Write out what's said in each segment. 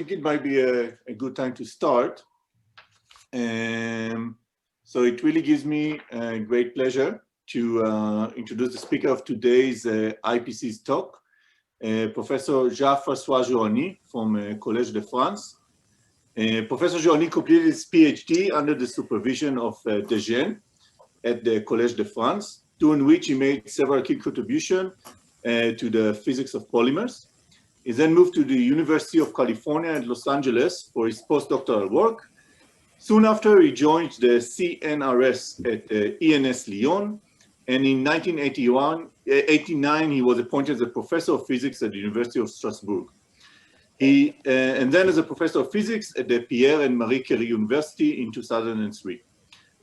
think it might be a good time to start. So it really gives me a great pleasure to introduce the speaker of today's IPC's talk, Professor Francois Joanny from Collège de France. Professor Joanny completed his PhD under the supervision of Dejean at the Collège de France, during which he made several key contributions to the physics of polymers. He then moved to the University of California at Los Angeles for his postdoctoral work. Soon after, he joined the CNRS at ENS Lyon, and in 1989, he was appointed as a professor of physics at the University of Strasbourg. And then as a professor of physics at the Pierre and Marie Curie University in 2003,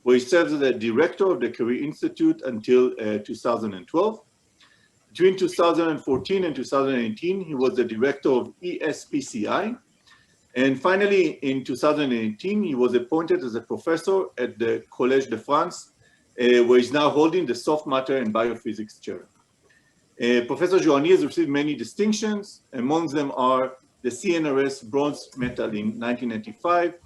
where he served as the director of the Curie Institute until 2012. Between 2014 and 2018, he was the director of ESPCI. And finally, in 2018, he was appointed as a professor at the Collège de France, where he's now holding the soft matter and biophysics chair. Professor Joanny has received many distinctions. Among them are the CNRS bronze medal in 1995,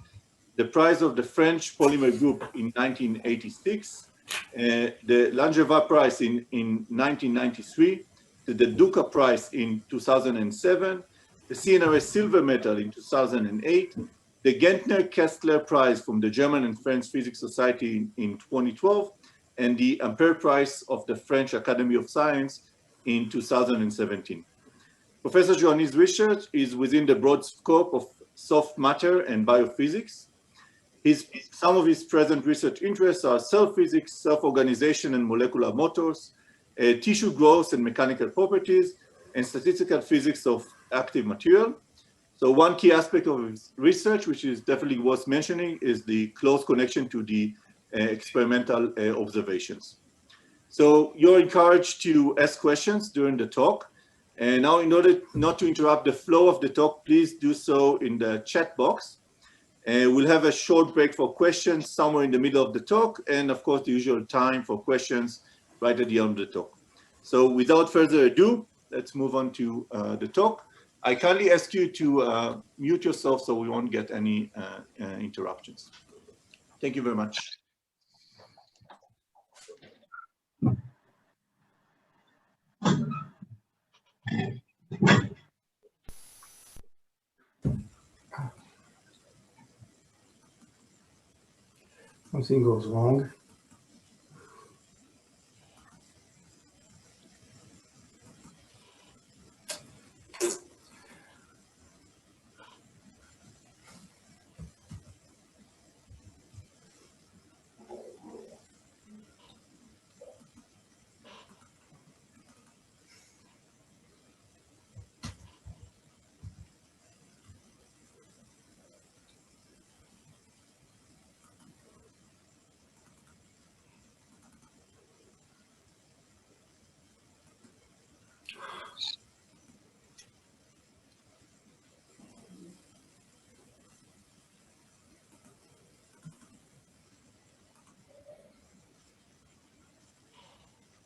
the prize of the French Polymer Group in 1986, the Langevin Prize in 1993, the Duca Prize in 2007, the CNRS Silver Medal in 2008, the Gentner-Kessler Prize from the German and French Physics Society in 2012, and the Ampere Prize of the French Academy of Science in 2017. Professor Joanny's research is within the broad scope of soft matter and biophysics. Some of his present research interests are cell physics, self-organization and molecular motors, tissue growth and mechanical properties, and statistical physics of active material. So one key aspect of his research, which is definitely worth mentioning, is the close connection to the experimental observations. So you're encouraged to ask questions during the talk. And now, in order not to interrupt the flow of the talk, please do so in the chat box. We'll have a short break for questions somewhere in the middle of the talk, and of course, the usual time for questions right at the end of the talk. So without further ado, let's move on to the talk. I kindly ask you to mute yourself so we won't get any interruptions. Thank you very much. Something goes wrong.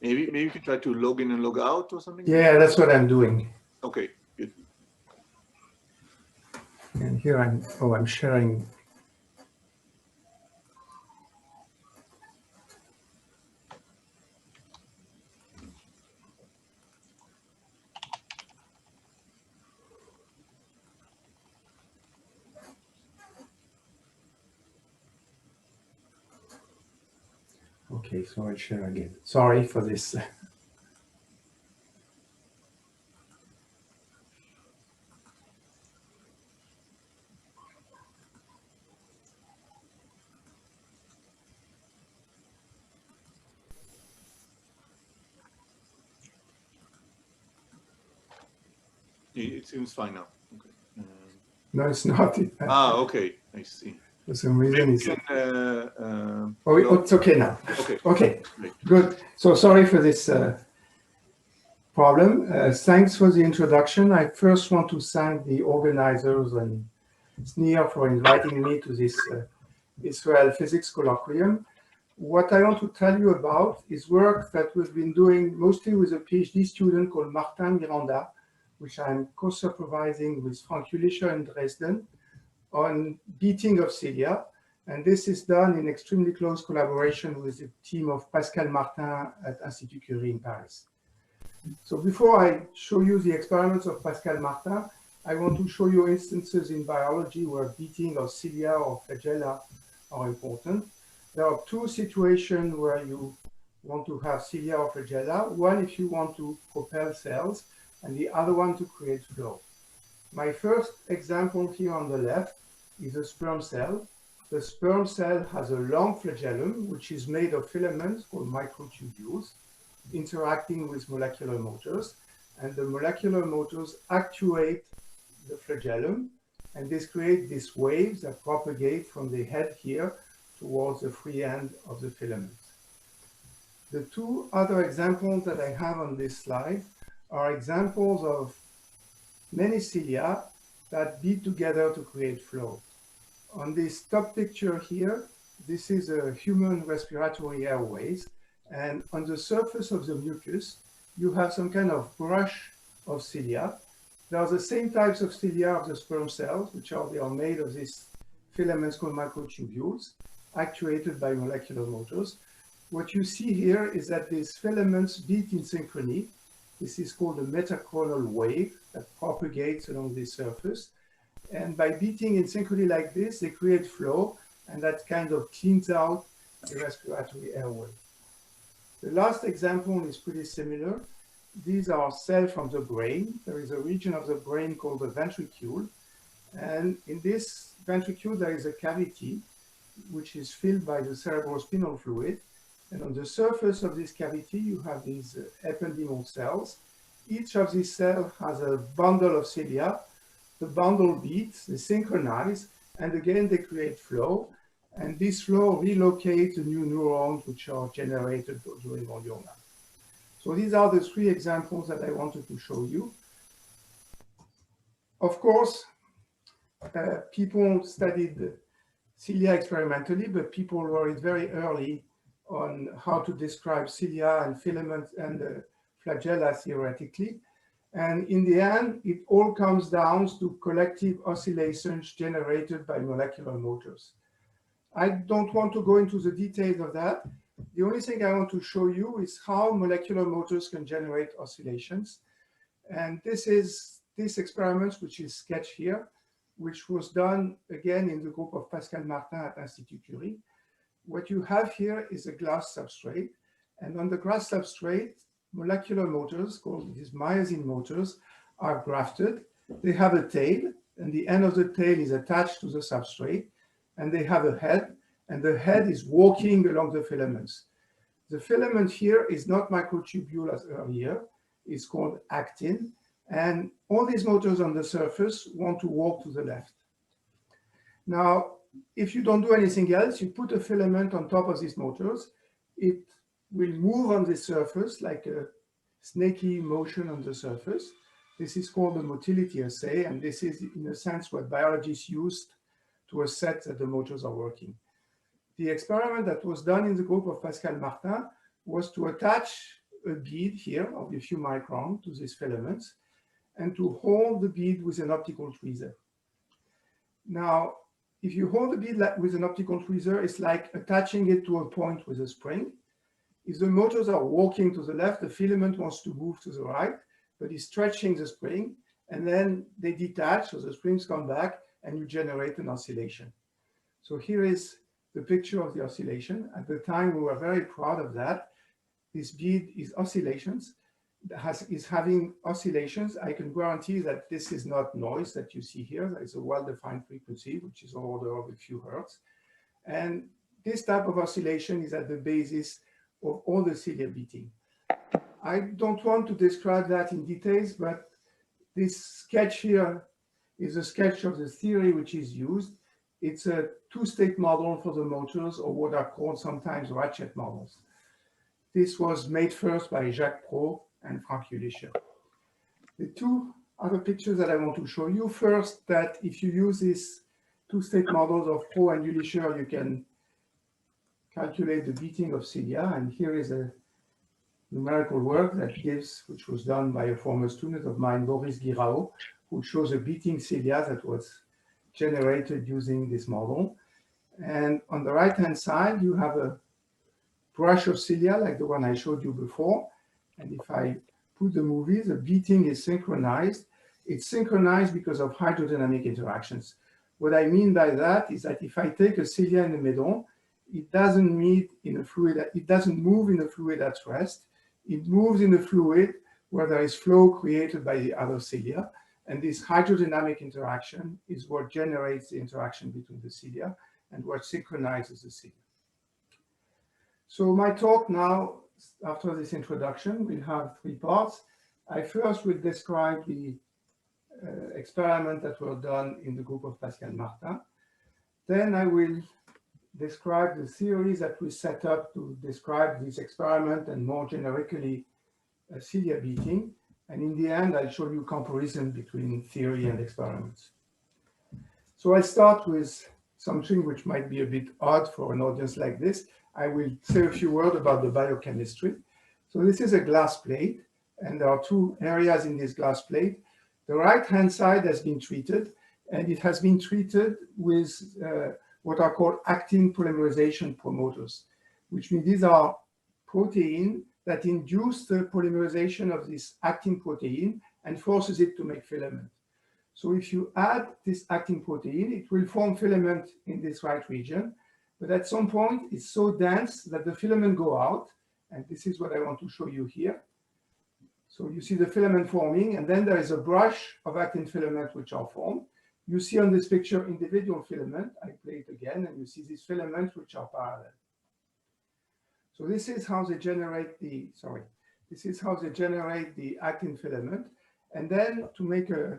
Maybe you could try to log in and log out or something? Yeah, that's what I'm doing. Okay, good. And here I'm sharing. Okay, so I'll share again. Sorry for this. It seems fine now. Okay. No, it's not. Okay, I see. For some reason, it's. It's okay now. Okay. Okay. Great. Good. So sorry for this problem. Thanks for the introduction. I first want to thank the organizers and SNIR for inviting me to this Israel Physics Colloquium. What I want to tell you about is work that we've been doing mostly with a PhD student called Martin Miranda, which I'm co-supervising with Francois in Dresden on beating of cilia. And this is done in extremely close collaboration with the team of Pascal Martin at Institut Curie in Paris. So before I show you the experiments of Pascal Martin, I want to show you instances in biology where beating of cilia or flagella are important. There are two situations where you want to have cilia or flagella. One if you want to propel cells, and the other one to create flow. My first example here on the left is a sperm cell. The sperm cell has a long flagellum, which is made of filaments called microtubules, interacting with molecular motors. And the molecular motors actuate the flagellum, and this creates these waves that propagate from the head here towards the free end of the filaments. The two other examples that I have on this slide are examples of many cilia that beat together to create flow. On this top picture here, this is a human respiratory airways, and on the surface of the mucus, you have some kind of brush of cilia. There are the same types of cilia of the sperm cells, which they are made of these filaments called microtubules, actuated by molecular motors. What you see here is that these filaments beat in synchrony. This is called a metachronal wave that propagates along the surface. And by beating in synchrony like this, they create flow, and that kind of cleans out the respiratory airway. The last example is pretty similar. These are cells from the brain. There is a region of the brain called the ventricule. And in this ventricule, there is a cavity, which is filled by the cerebrospinal fluid. And on the surface of this cavity, you have these ependymal cells. Each of these cells has a bundle of cilia. The bundle beats, they synchronize, and again, they create flow. And this flow relocates the new neurons which are generated during our yoga. So these are the three examples that I wanted to show you. Of course, people studied cilia experimentally, but people worried very early on how to describe cilia and filaments and flagella theoretically. And in the end, it all comes down to collective oscillations generated by molecular motors. I don't want to go into the details of that. The only thing I want to show you is how molecular motors can generate oscillations. And this is this experiment, which is sketched here, which was done again in the group of Pascal Martin at Institut Curie. What you have here is a glass substrate. And on the glass substrate, molecular motors, called these myosin motors, are grafted. They have a tail, and the end of the tail is attached to the substrate. And they have a head, and the head is walking along the filaments. The filament here is not microtubule as earlier. It's called actin. And all these motors on the surface want to walk to the left. Now, if you don't do anything else, you put a filament on top of these motors. It will move on the surface like a snaky motion on the surface. This is called the motility assay, and this is, in a sense, what biologists used to assess that the motors are working. The experiment that was done in the group of Pascal Martin was to attach a bead here of a few microns to these filaments and to hold the bead with an optical tweezer. Now, if you hold the bead with an optical tweezer, it's like attaching it to a point with a spring. If the motors are walking to the left, the filament wants to move to the right, but it's stretching the spring, and then they detach, so the springs come back, and you generate an oscillation. So here is the picture of the oscillation. At the time, we were very proud of that. This bead is oscillations, is having oscillations. I can guarantee that this is not noise that you see here. There is a well-defined frequency, which is order of a few hertz. And this type of oscillation is at the basis of all the cilia beating. I don't want to describe that in details, but this sketch here is a sketch of the theory which is used. It's a two-state model for the motors, or what are called sometimes ratchet models. This was made first by Jacques Pro and Francois. The two other pictures that I want to show you. First, that if you use these two-state models of Pro and Ulisher, you can calculate the beating of cilia. And here is a numerical work which was done by a former student of mine, Boris Guirao, who shows a beating cilia that was generated using this model. And on the right-hand side, you have a brush of cilia like the one I showed you before. And if I put the movie, the beating is synchronized. It's synchronized because of hydrodynamic interactions. What I mean by that is that if I take a cilia in the middle, it doesn't move in a fluid at rest. It moves in a fluid where there is flow created by the other cilia. And this hydrodynamic interaction is what generates the interaction between the cilia and what synchronizes the cilia. So my talk now, after this introduction, will have three parts. I first will describe the experiments that were done in the group of Pascal Martin. Then I will describe the theories that we set up to describe this experiment and more generically cilia beating. And in the end, I'll show you comparison between theory and experiments. So I'll start with something which might be a bit odd for an audience like this. I will say a few words about the biochemistry. So this is a glass plate, and there are two areas in this glass plate. The right-hand side has been treated, and it has been treated with what are called actin polymerization promoters, which means these are proteins that induce the polymerization of this actin protein and forces it to make filament. So if you add this actin protein, it will form filament in this right region. But at some point, it's so dense that the filament go out. And this is what I want to show you here. So you see the filament forming, and then there is a brush of actin filament which are formed. You see on this picture individual filament. I play it again, and you see these filaments which are parallel. So this is how they generate the, actin filament. And then to make a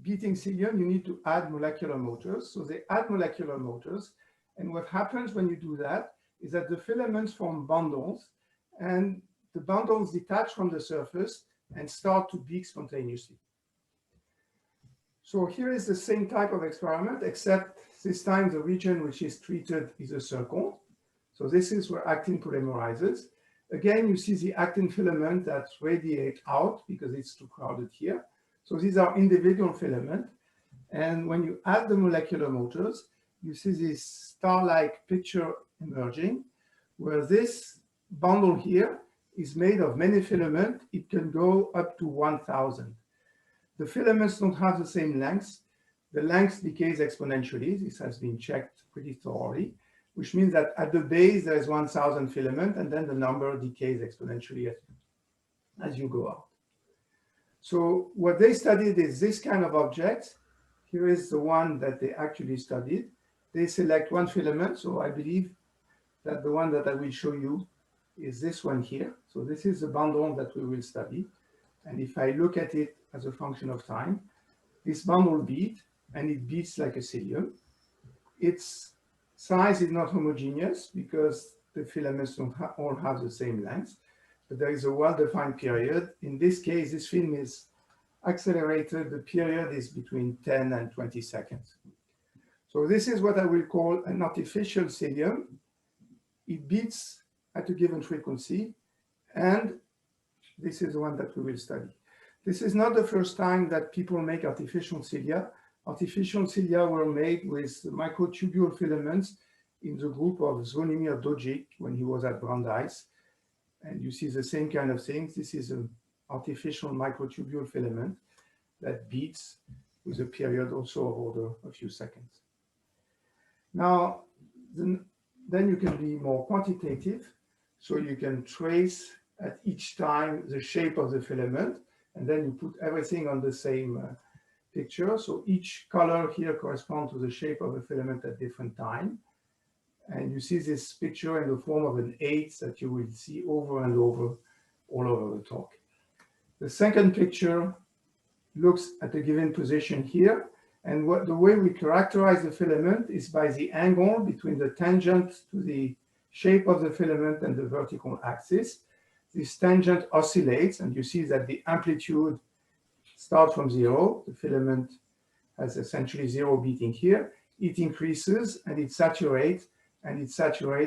beating cilium, you need to add molecular motors. So they add molecular motors. And what happens when you do that is that the filaments form bundles, and the bundles detach from the surface and start to beat spontaneously. So here is the same type of experiment, except this time the region which is treated is a circle. So this is where actin polymerizes. Again, you see the actin filament that radiate out because it's too crowded here. So these are individual filaments. And when you add the molecular motors, you see this star-like picture emerging, where this bundle here is made of many filaments. It can go up to 1,000. The filaments don't have the same length. The length decays exponentially. This has been checked pretty thoroughly, which means that at the base, there is 1,000 filaments, and then the number decays exponentially as you go out. So what they studied is this kind of object. Here is the one that they actually studied. They select one filament, so I believe that the one that I will show you is this one here. So this is the bundle that we will study. And if I look at it as a function of time, this bundle beats, and it beats like a cilium. Its size is not homogeneous because the filaments don't all have the same length, but there is a well-defined period. In this case, this film is accelerated. The period is between 10 and 20 seconds. So this is what I will call an artificial cilium. It beats at a given frequency, and this is the one that we will study. This is not the first time that people make artificial cilia. Artificial cilia were made with microtubule filaments in the group of Zvonimir Dojic when he was at Brandeis. And you see the same kind of things. This is an artificial microtubule filament that beats with a period also of order a few seconds. Now, then you can be more quantitative. So you can trace at each time the shape of the filament, and then you put everything on the same picture. So each color here corresponds to the shape of a filament at different time. And you see this picture in the form of an 8 that you will see over and over all over the talk. The second picture looks at a given position here. And the way we characterize the filament is by the angle between the tangent to the shape of the filament and the vertical axis. This tangent oscillates, and you see that the amplitude starts from 0. The filament has essentially 0 beating here. It increases, and it saturates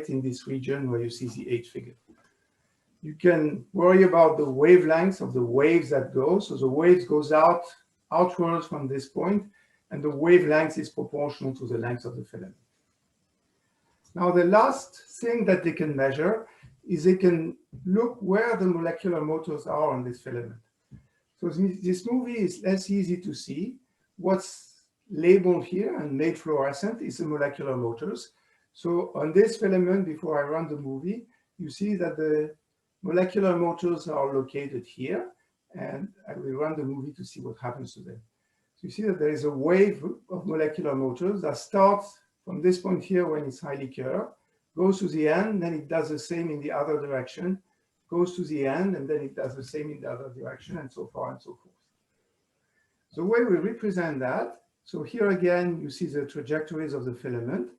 in this region where you see the 8 figure. You can worry about the wavelengths of the waves that go. So the waves goes outwards from this point, and the wavelength is proportional to the length of the filament. Now, the last thing that they can measure is they can look where the molecular motors are on this filament. So this movie is less easy to see. What's labeled here and made fluorescent is the molecular motors. So on this filament, before I run the movie, you see that the molecular motors are located here, and I will run the movie to see what happens to them. So you see that there is a wave of molecular motors that starts from this point here when it's highly curved, goes to the end, then it does the same in the other direction, goes to the end, and then it does the same in the other direction, and so far and so forth. The way we represent that, so here again, you see the trajectories of the filament.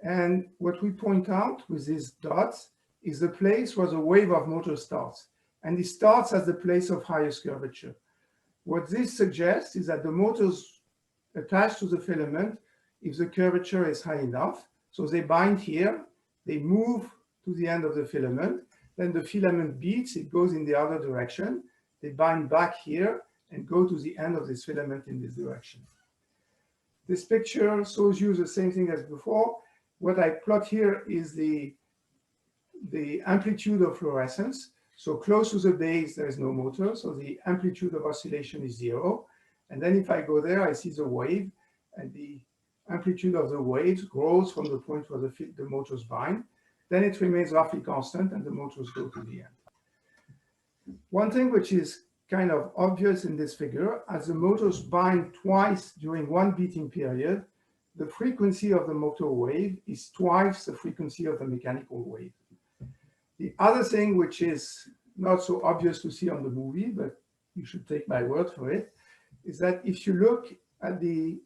And what we point out with these dots is the place where the wave of motor starts. And it starts at the place of highest curvature. What this suggests is that the motors attached to the filament, if the curvature is high enough, so they bind here, they move to the end of the filament, then the filament beats, it goes in the other direction, they bind back here and go to the end of this filament in this direction. This picture shows you the same thing as before. What I plot here is the amplitude of fluorescence. So close to the base, there is no motor, so the amplitude of oscillation is 0. And then if I go there, I see the wave, and the amplitude of the waves grows from the point where the motors bind. Then it remains roughly constant, and the motors go to the end. One thing which is kind of obvious in this figure, as the motors bind twice during one beating period, the frequency of the motor wave is twice the frequency of the mechanical wave. The other thing, which is not so obvious to see on the movie, but you should take my word for it, is that if you look at the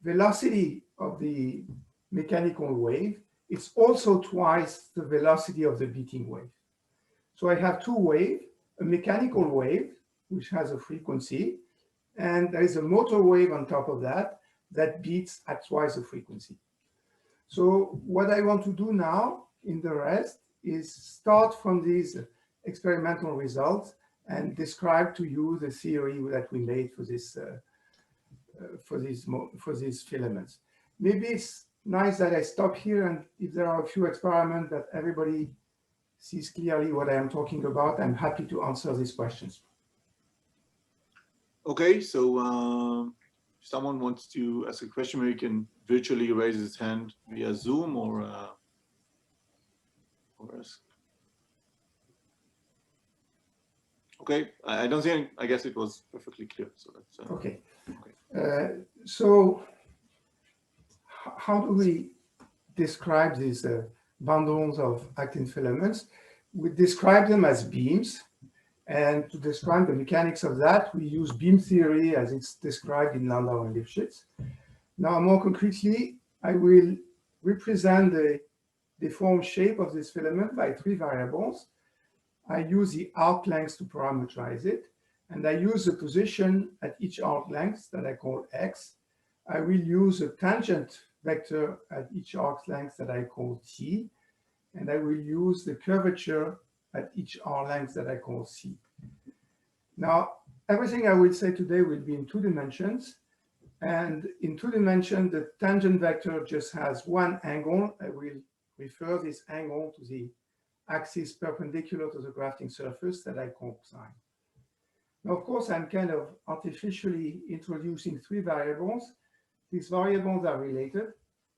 velocity of the mechanical wave, it's also twice the velocity of the beating wave. So I have two waves, a mechanical wave, which has a frequency, and there is a motor wave on top of that that beats at twice the frequency. So what I want to do now in the rest is start from these experimental results and describe to you the theory that we made for these filaments. Maybe it's nice that I stop here, and if there are a few experiments that everybody sees clearly what I am talking about, I'm happy to answer these questions. Okay, so if someone wants to ask a question, maybe he can virtually raise his hand via Zoom or ask. Okay, I don't think, I guess it was perfectly clear. So that's okay. So how do we describe these bundles of actin filaments? We describe them as beams. And to describe the mechanics of that, we use beam theory as it's described in Landau and Lifshitz. Now, more concretely, I will represent the deformed shape of this filament by three variables. I use the arc length to parameterize it, and I use the position at each arc length that I call x. I will use a tangent vector at each arc length that I call t, and I will use the curvature at each arc length that I call c. Now, everything I will say today will be in 2 dimensions, and in 2 dimensions, the tangent vector just has one angle. I will refer this angle to the axis perpendicular to the grafting surface that I call psi. Now, of course, I'm kind of artificially introducing 3 variables. These variables are related.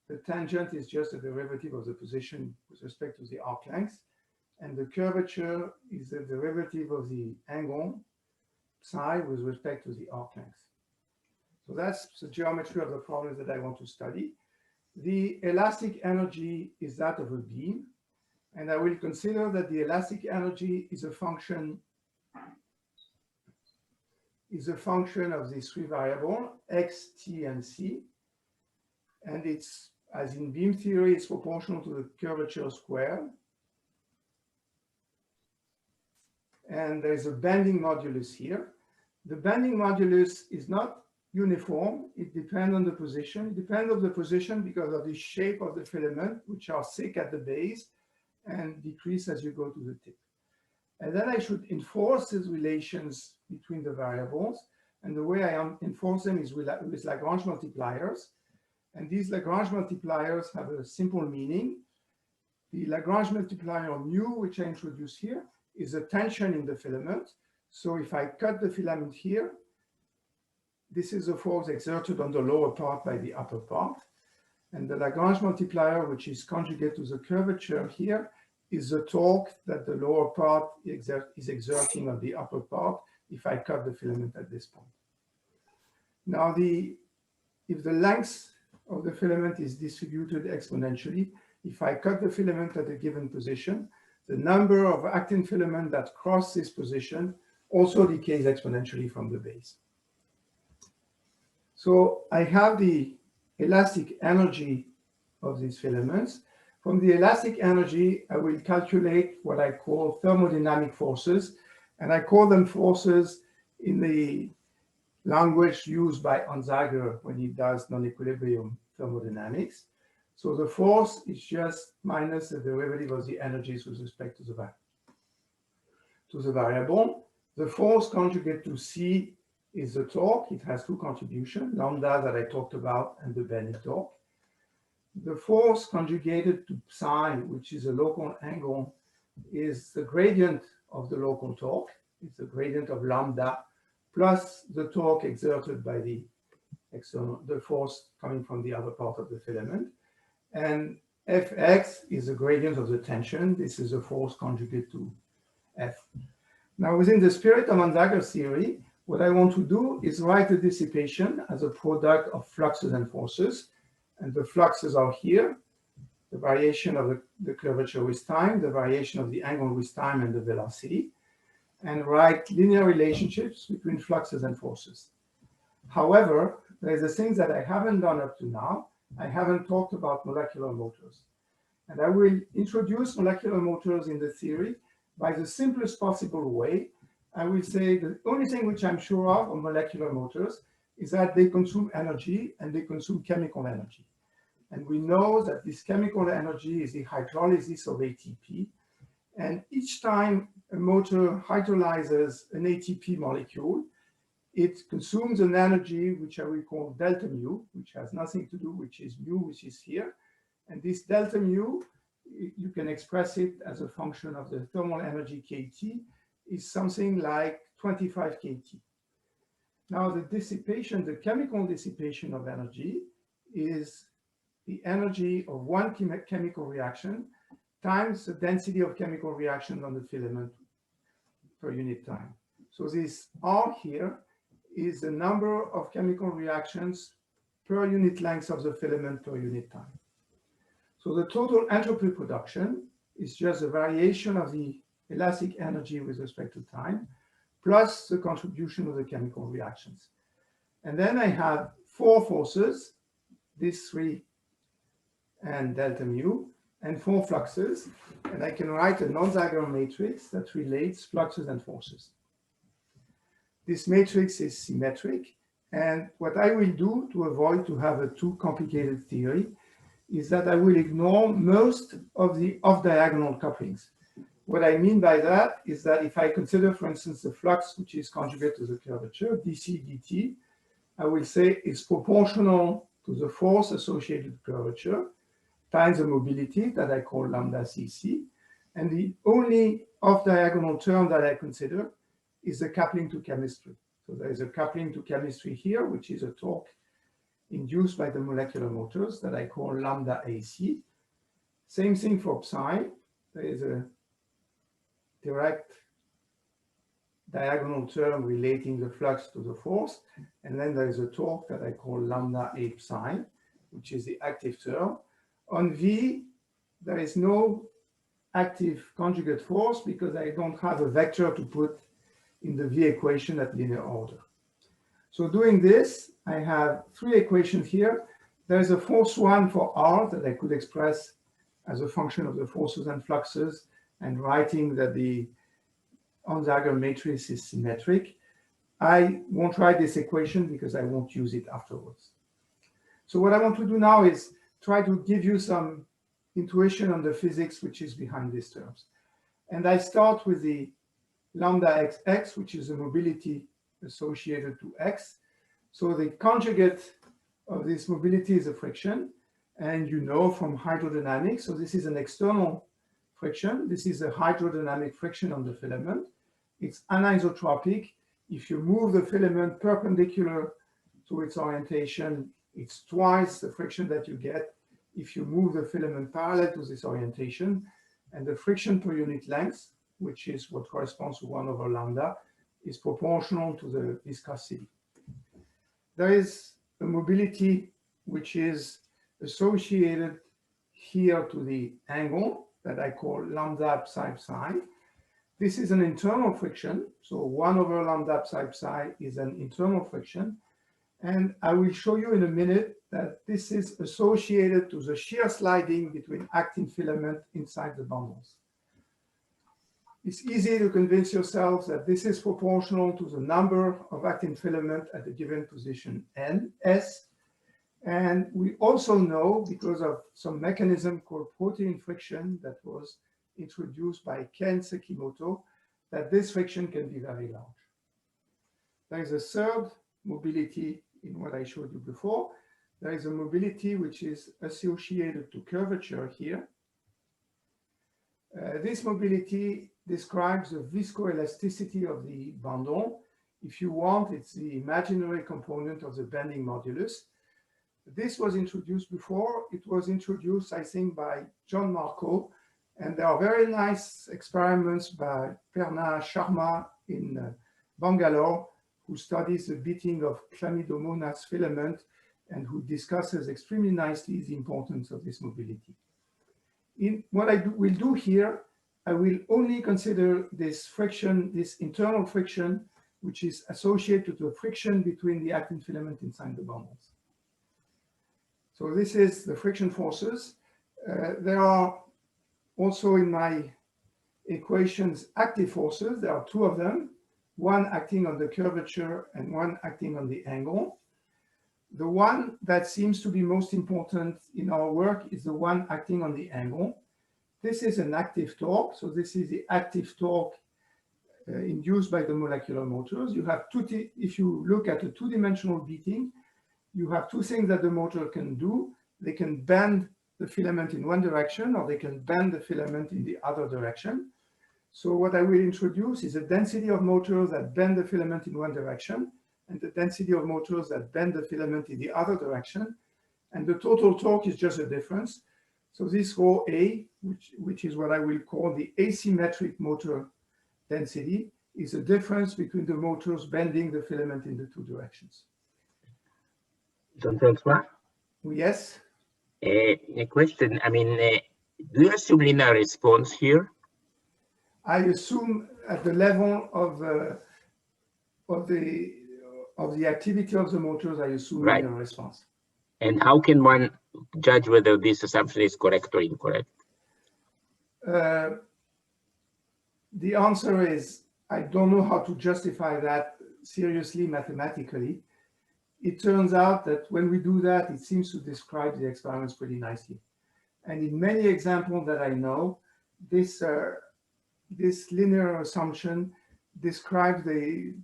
The tangent is just a derivative of the position with respect to the arc length, and the curvature is the derivative of the angle psi with respect to the arc length. So that's the geometry of the problem that I want to study. The elastic energy is that of a beam, and I will consider that the elastic energy is a function of these 3 variables, x, t, and c. And it's, as in beam theory, it's proportional to the curvature squared. And there's a bending modulus here. The bending modulus is not uniform. It depends on the position. It depends on the position because of the shape of the filament, which are thick at the base and decrease as you go to the tip. And then I should enforce these relations between the variables. And the way I enforce them is with Lagrange multipliers. And these Lagrange multipliers have a simple meaning. The Lagrange multiplier mu, which I introduce here, is the tension in the filament. So if I cut the filament here, this is the force exerted on the lower part by the upper part. And the Lagrange multiplier, which is conjugate to the curvature here, is the torque that the lower part is exerting on the upper part if I cut the filament at this point. Now, if the length of the filament is distributed exponentially, if I cut the filament at a given position, the number of actin filaments that cross this position also decays exponentially from the base. So I have the elastic energy of these filaments. From the elastic energy, I will calculate what I call thermodynamic forces, and I call them forces in the language used by Onsager when he does non-equilibrium thermodynamics. So the force is just minus the derivative of the energies with respect to the variable. The force conjugate to C is the torque. It has two contributions, lambda that I talked about and the Bennett torque. The force conjugated to psi, which is a local angle, is the gradient of the local torque. It's the gradient of lambda plus the torque exerted by the force coming from the other part of the filament. And Fx is the gradient of the tension. This is a force conjugate to F. Now, within the spirit of Onsager's theory, what I want to do is write the dissipation as a product of fluxes and forces. And the fluxes are here, the variation of the curvature with time, the variation of the angle with time, and the velocity, and write linear relationships between fluxes and forces. However, there's a thing that I haven't done up to now. I haven't talked about molecular motors. And I will introduce molecular motors in the theory by the simplest possible way. I will say the only thing which I'm sure of on molecular motors is that they consume energy and they consume chemical energy. And we know that this chemical energy is the hydrolysis of ATP. And each time a motor hydrolyzes an ATP molecule, it consumes an energy which I will call delta mu, which has nothing to do, which is mu, which is here. And this delta mu, you can express it as a function of the thermal energy kT, is something like 25 kT. Now the dissipation, the chemical dissipation of energy is the energy of one chemical reaction times the density of chemical reaction on the filament per unit time. So this R here is the number of chemical reactions per unit length of the filament per unit time. So the total entropy production is just the variation of the elastic energy with respect to time, plus the contribution of the chemical reactions. And then I have four forces, these three and delta mu, and four fluxes. And I can write a Onsager matrix that relates fluxes and forces. This matrix is symmetric. And what I will do to avoid to have a too complicated theory is that I will ignore most of the off-diagonal couplings. What I mean by that is that if I consider, for instance, the flux, which is conjugate to the curvature, dc dt, I will say it's proportional to the force associated with curvature times the mobility that I call lambda cc. And the only off-diagonal term that I consider is the coupling to chemistry. So there is a coupling to chemistry here, which is a torque induced by the molecular motors that I call lambda AC. Same thing for psi. There is a direct diagonal term relating the flux to the force. And then there is a torque that I call lambda A psi, which is the active term. On V, there is no active conjugate force because I don't have a vector to put in the V equation at linear order. So doing this, I have three equations here. There's a force one for R that I could express as a function of the forces and fluxes and writing that the Onsager matrix is symmetric. I won't write this equation because I won't use it afterwards. So what I want to do now is try to give you some intuition on the physics which is behind these terms. And I start with the lambda xx, which is the mobility associated to x. So the conjugate of this mobility is a friction. And you know from hydrodynamics, so this is an external friction. This is a hydrodynamic friction on the filament. It's anisotropic. If you move the filament perpendicular to its orientation, it's twice the friction that you get if you move the filament parallel to this orientation. And the friction per unit length, which is what corresponds to 1 over lambda, is proportional to the viscosity. There is a mobility which is associated here to the angle that I call lambda psi psi. This is an internal friction. So 1 over lambda psi psi is an internal friction. And I will show you in a minute that this is associated to the shear sliding between actin filament inside the bundles. It's easy to convince yourself that this is proportional to the number of actin filament at a given position n, s. And we also know, because of some mechanism called protein friction that was introduced by Ken Sekimoto, that this friction can be very large. There is a third mobility in what I showed you before. There is a mobility which is associated to curvature here. This mobility describes the viscoelasticity of the bundle. If you want, it's the imaginary component of the bending modulus. This was introduced before. It was introduced, I think, by John Marco. And there are very nice experiments by Perna Sharma in Bangalore, who studies the beating of Chlamydomonas filament and who discusses extremely nicely the importance of this mobility. In what I will do here, I will only consider this friction, this internal friction, which is associated to the friction between the actin filament inside the bundles. So this is the friction forces. There are also in my equations active forces. There are two of them, one acting on the curvature and one acting on the angle. The one that seems to be most important in our work is the one acting on the angle. This is an active torque. So this is the active torque induced by the molecular motors. You have if you look at a two-dimensional beating, you have two things that the motor can do. They can bend the filament in one direction, or they can bend the filament in the other direction. So what I will introduce is a density of motors that bend the filament in one direction, and the density of motors that bend the filament in the other direction. And the total torque is just a difference. So this rho A, which is what I will call the asymmetric motor density, is the difference between the motors bending the filament in the two directions. Jean-Francois? Yes? A question. I mean, do you assume linear response here? I assume at the level of the activity of the motors, I assume linear response. And how can one judge whether this assumption is correct or incorrect? The answer is, I don't know how to justify that seriously mathematically. It turns out that when we do that, it seems to describe the experiments pretty nicely. And in many examples that I know, this linear assumption describes the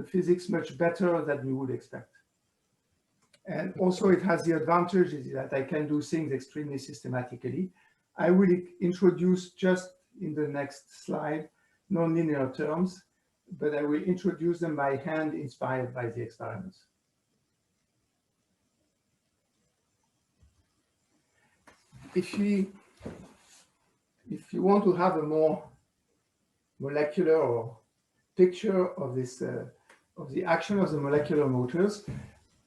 physics much better than you would expect. And also it has the advantage is that I can do things extremely systematically. I will introduce just in the next slide nonlinear terms, but I will introduce them by hand inspired by the experiments. If you want to have a more molecular or picture of this of the action of the molecular motors,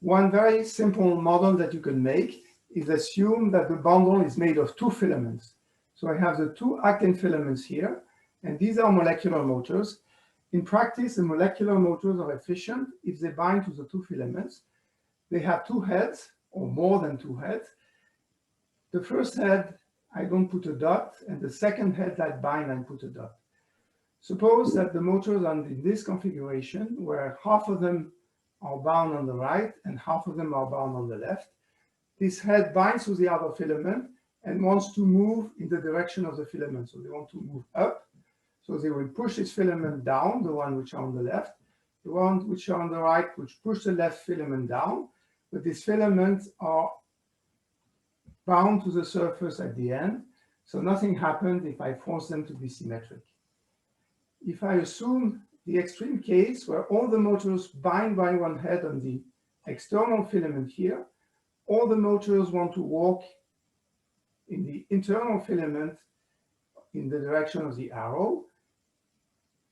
one very simple model that you can make is assume that the bundle is made of two filaments. So I have the two actin filaments here, and these are molecular motors. In practice, the molecular motors are efficient if they bind to the two filaments. They have two heads or more than two heads. The first head, I don't put a dot, and the second head that bind, I put a dot. Suppose that the motors are in this configuration where half of them are bound on the right and half of them are bound on the left. This head binds to the other filament, and wants to move in the direction of the filament. So they want to move up. So they will push this filament down, the one which are on the left, the one which are on the right, which push the left filament down. But these filaments are bound to the surface at the end. So nothing happens if I force them to be symmetric. If I assume the extreme case where all the motors bind by one head on the external filament here, all the motors want to walk in the internal filament in the direction of the arrow.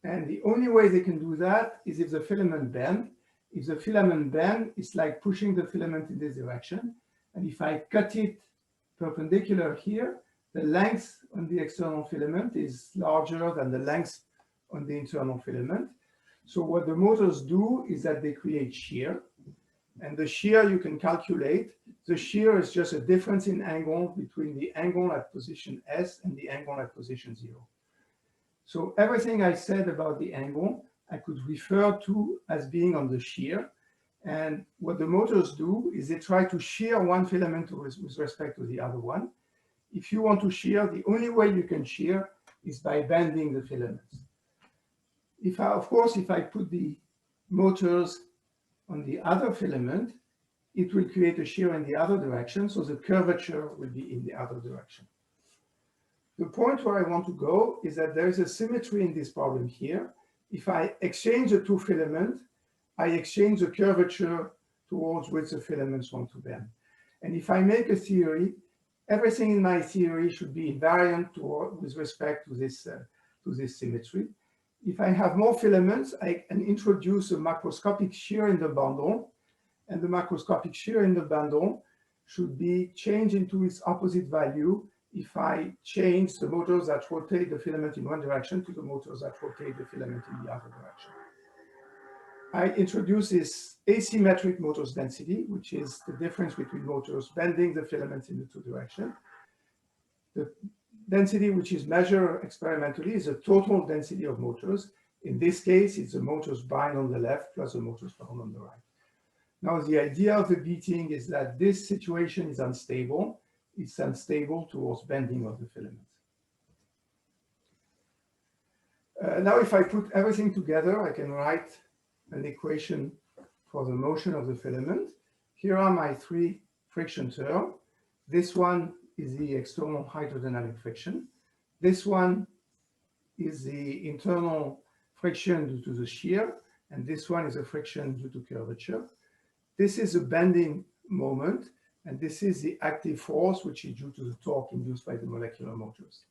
And the only way they can do that is if the filament bend. If the filament bend, it's like pushing the filament in this direction. And if I cut it perpendicular here, the length on the external filament is larger than the length on the internal filament. So what the motors do is that they create shear. And the shear you can calculate. The shear is just a difference in angle between the angle at position S and the angle at position 0. So everything I said about the angle, I could refer to as being on the shear. And what the motors do is they try to shear one filament with respect to the other one. If you want to shear, the only way you can shear is by bending the filaments. Of course, if I put the motors on the other filament, it will create a shear in the other direction, so the curvature will be in the other direction. The point where I want to go is that there is a symmetry in this problem here. If I exchange the two filaments, I exchange the curvature towards which the filaments want to bend. And if I make a theory, everything in my theory should be invariant with respect to this symmetry. If I have more filaments, I can introduce a macroscopic shear in the bundle, and the macroscopic shear in the bundle should be changed into its opposite value if I change the motors that rotate the filament in one direction to the motors that rotate the filament in the other direction. I introduce this asymmetric motors density, which is the difference between motors bending the filaments in the two directions. The density which is measured experimentally is the total density of motors. In this case, it's the motors bind on the left plus the motors bound on the right. Now, the idea of the beating is that this situation is unstable. It's unstable towards bending of the filaments. Now, if I put everything together, I can write an equation for the motion of the filament. Here are my three friction terms. This one is the external hydrodynamic friction. This one is the internal friction due to the shear, and this one is a friction due to curvature. This is a bending moment, and this is the active force, which is due to the torque induced by the molecular motors.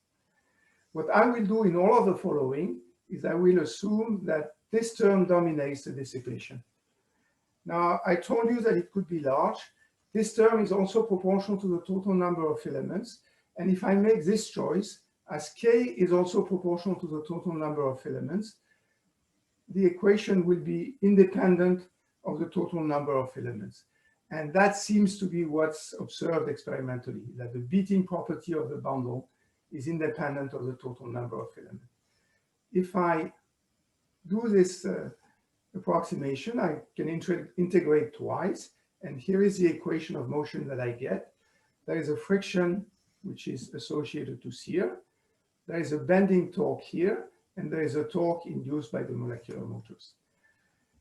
What I will do in all of the following is I will assume that this term dominates the dissipation. Now, I told you that it could be large. This term is also proportional to the total number of filaments. And if I make this choice, as K is also proportional to the total number of filaments, the equation will be independent of the total number of filaments. And that seems to be what's observed experimentally, that the beating property of the bundle is independent of the total number of filaments. If I do this approximation, I can integrate twice. And here is the equation of motion that I get. There is a friction which is associated to shear. There is a bending torque here, and there is a torque induced by the molecular motors.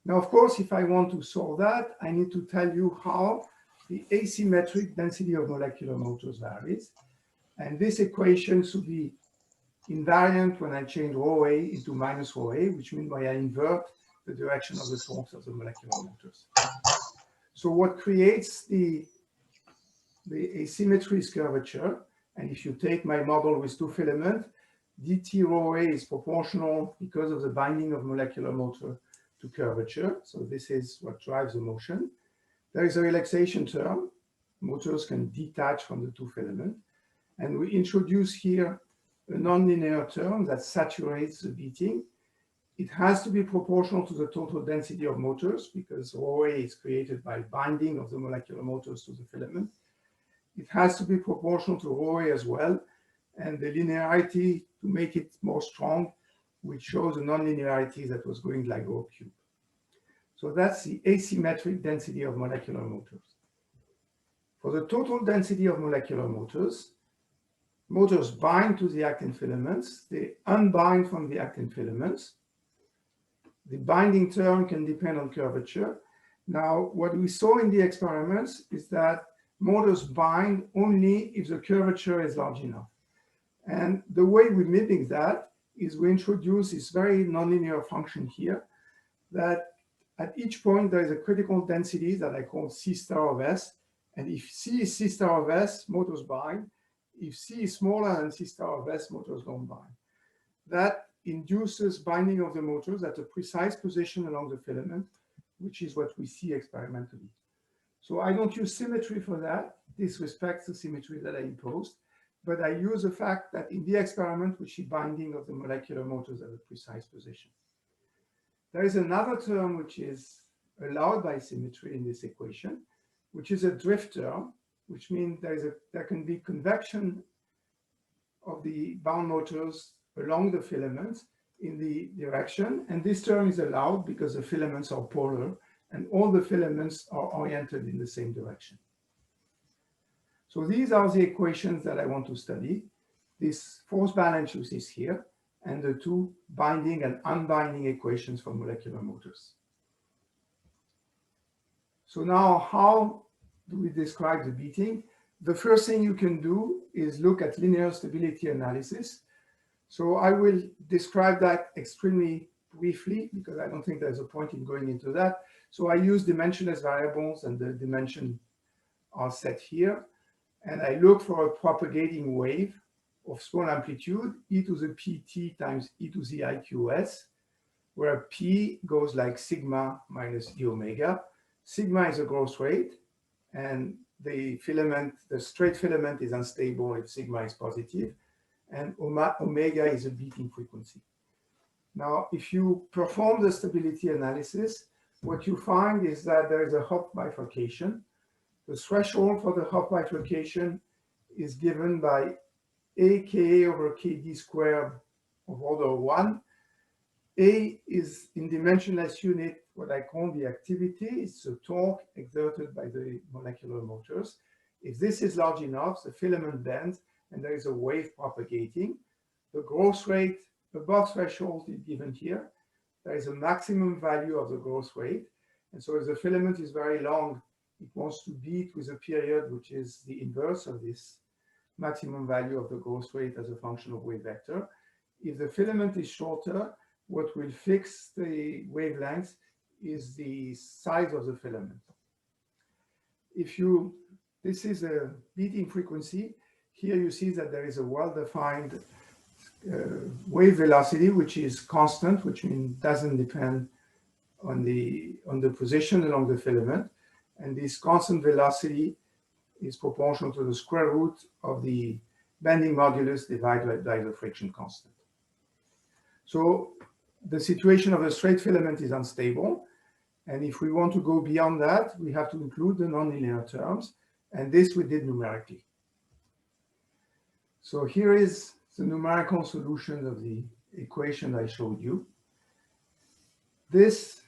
Now, of course, if I want to solve that, I need to tell you how the asymmetric density of molecular motors varies. And this equation should be invariant when I change ρA into minus ρA, which means I invert the direction of the torques of the molecular motors. So what creates the asymmetry is curvature. And if you take my model with two filaments, dt ρA is proportional because of the binding of molecular motor to curvature. So this is what drives the motion. There is a relaxation term. Motors can detach from the two filaments. And we introduce here a nonlinear term that saturates the beating. It has to be proportional to the total density of motors because ρA is created by binding of the molecular motors to the filament. It has to be proportional to ρA as well. And the linearity, to make it more strong, which shows a nonlinearity that was going like ρ cubed. So that's the asymmetric density of molecular motors. For the total density of molecular motors, motors bind to the actin filaments, they unbind from the actin filaments. The binding term can depend on curvature. Now, what we saw in the experiments is that motors bind only if the curvature is large enough. And the way we mimic that is we introduce this very nonlinear function here that at each point there is a critical density that I call C star of S. And if C is C star of S, motors bind. If C is smaller than C star of S, motors don't bind. That induces binding of the motors at a precise position along the filament, which is what we see experimentally. So I don't use symmetry for that. This respects the symmetry that I imposed, but I use the fact that in the experiment, we see binding of the molecular motors at a precise position. There is another term which is allowed by symmetry in this equation, which is a drift term, which means there can be convection of the bound motors along the filaments in the direction. And this term is allowed because the filaments are polar and all the filaments are oriented in the same direction. So these are the equations that I want to study. This force balance is here, and the two binding and unbinding equations for molecular motors. So now how do we describe the beating? The first thing you can do is look at linear stability analysis. So I will describe that extremely briefly because I don't think there's a point in going into that. So I use dimensionless variables and the dimension are set here. And I look for a propagating wave of small amplitude, e to the pt times e to the iqs, where p goes like sigma minus e omega. Sigma is a growth rate, and the filament, the straight filament is unstable if sigma is positive, and omega is a beating frequency. Now, if you perform the stability analysis, what you find is that there is a Hopf bifurcation. The threshold for the Hopf bifurcation is given by aka over kd squared of order 1. A is in dimensionless unit what I call the activity. It's the torque exerted by the molecular motors. If this is large enough, the filament bends and there is a wave propagating. The growth rate above threshold is given here. There is a maximum value of the growth rate. And so if the filament is very long, it wants to beat with a period which is the inverse of this maximum value of the growth rate as a function of wave vector. If the filament is shorter, what will fix the wavelength is the size of the filament. This is a beating frequency. Here you see that there is a well-defined wave velocity, which is constant, which means doesn't depend on the position along the filament. And this constant velocity is proportional to the square root of the bending modulus divided by the friction constant. So the situation of the straight filament is unstable. And if we want to go beyond that, we have to include the nonlinear terms. And this we did numerically. So here is the numerical solution of the equation I showed you. This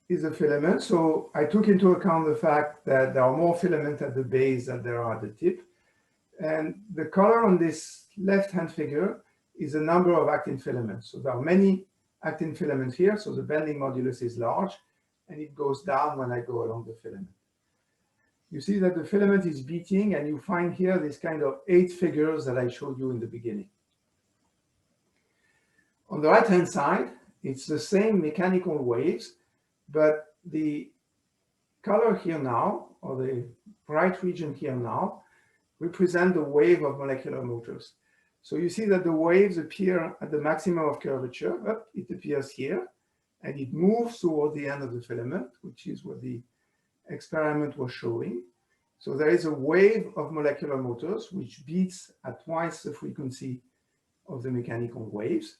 is a filament. So I took into account the fact that there are more filaments at the base than there are at the tip. And the color on this left-hand figure is the number of actin filaments. So there are many actin filaments here. So the bending modulus is large, and it goes down when I go along the filament. You see that the filament is beating, and you find here this kind of 8 figures that I showed you in the beginning. On the right-hand side, it's the same mechanical waves, but the color here now, or the bright region here now, represent the wave of molecular motors. So you see that the waves appear at the maximum of curvature. It appears here, and it moves toward the end of the filament, which is what the experiment was showing. So there is a wave of molecular motors, which beats at twice the frequency of the mechanical waves.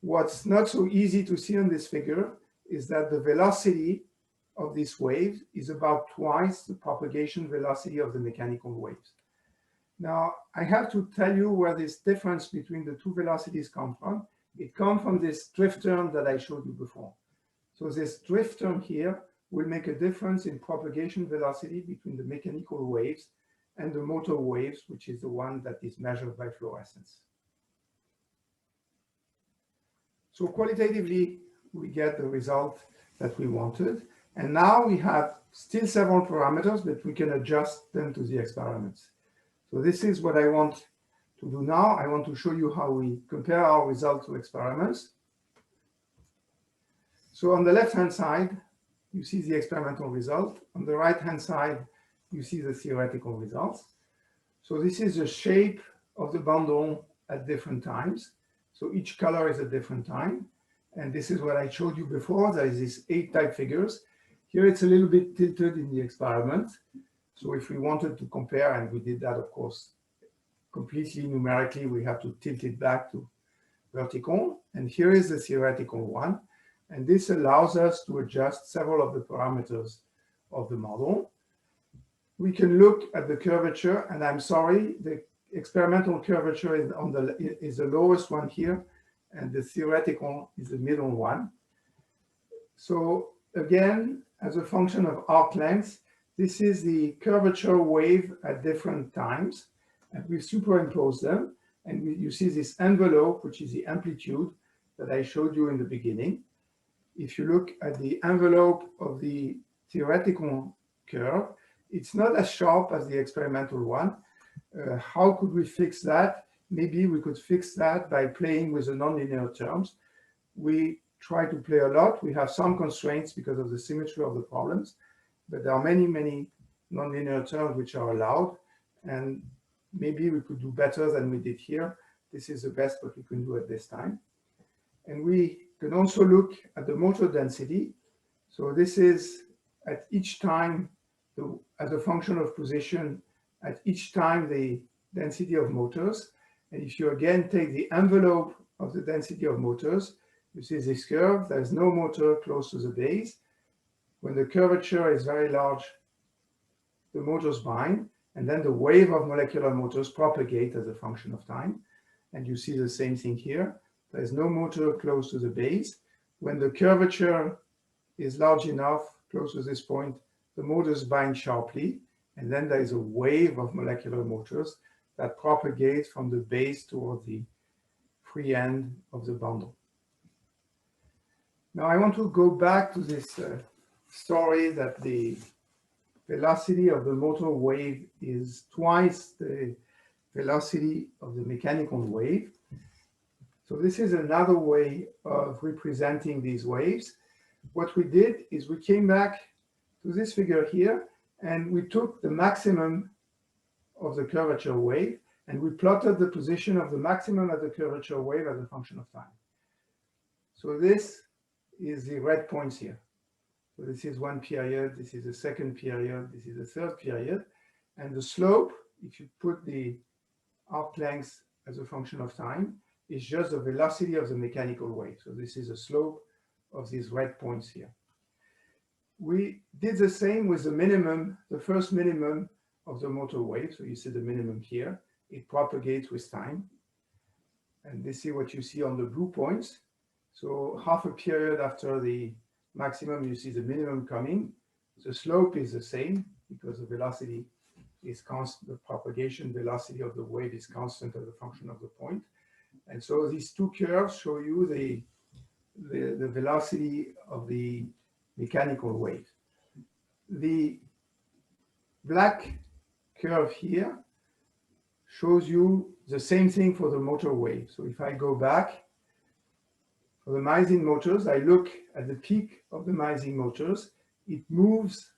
What's not so easy to see on this figure is that the velocity of this wave is about twice the propagation velocity of the mechanical waves. Now, I have to tell you where this difference between the two velocities comes from. It comes from this drift term that I showed you before. So this drift term here will make a difference in propagation velocity between the mechanical waves and the motor waves, which is the one that is measured by fluorescence. So qualitatively, we get the result that we wanted. And now we have still several parameters, but we can adjust them to the experiments. So this is what I want to do now. I want to show you how we compare our results to experiments. So on the left-hand side, you see the experimental result. On the right-hand side, you see the theoretical results. So this is the shape of the bundle at different times. So each color is a different time. And this is what I showed you before. There is these 8 type figures. Here it's a little bit tilted in the experiment. So if we wanted to compare, and we did that, of course, completely numerically, we have to tilt it back to vertical. And here is the theoretical one. And this allows us to adjust several of the parameters of the model. We can look at the curvature, and I'm sorry, the experimental curvature is the lowest one here, and the theoretical is the middle one. So again, as a function of arc length, this is the curvature wave at different times, and we superimpose them, and you see this envelope, which is the amplitude that I showed you in the beginning. If you look at the envelope of the theoretical curve, it's not as sharp as the experimental one. How could we fix that? Maybe we could fix that by playing with the nonlinear terms. We try to play a lot. We have some constraints because of the symmetry of the problems, but there are many, many nonlinear terms which are allowed, and maybe we could do better than we did here. This is the best what we can do at this time. And we can also look at the motor density. So this is at each time, as a function of position, at each time the density of motors. And if you again take the envelope of the density of motors, you see this curve, there's no motor close to the base. When the curvature is very large, the motors bind, and then the wave of molecular motors propagate as a function of time. And you see the same thing here. There's no motor close to the base. When the curvature is large enough, close to this point, the motors bind sharply, and then there is a wave of molecular motors that propagates from the base toward the free end of the bundle. Now I want to go back to this story that the velocity of the motor wave is twice the velocity of the mechanical wave. So this is another way of representing these waves. What we did is we came back to this figure here, and we took the maximum of the curvature wave, and we plotted the position of the maximum of the curvature wave as a function of time. So this is the red points here. So this is one period, this is the second period, this is the third period. And the slope, if you put the arc length as a function of time, is just the velocity of the mechanical wave. So this is the slope of these red points here. We did the same with the minimum, the first minimum of the motor wave. So you see the minimum here. It propagates with time. And this is what you see on the blue points. So half a period after the maximum, you see the minimum coming. The slope is the same because the velocity is constant. The propagation velocity of the wave is constant as a function of the point. And so these two curves show you the velocity of the mechanical wave. The black curve here shows you the same thing for the motor wave. So if I go back, for the Meissing motors, I look at the peak of the Meissing motors. It moves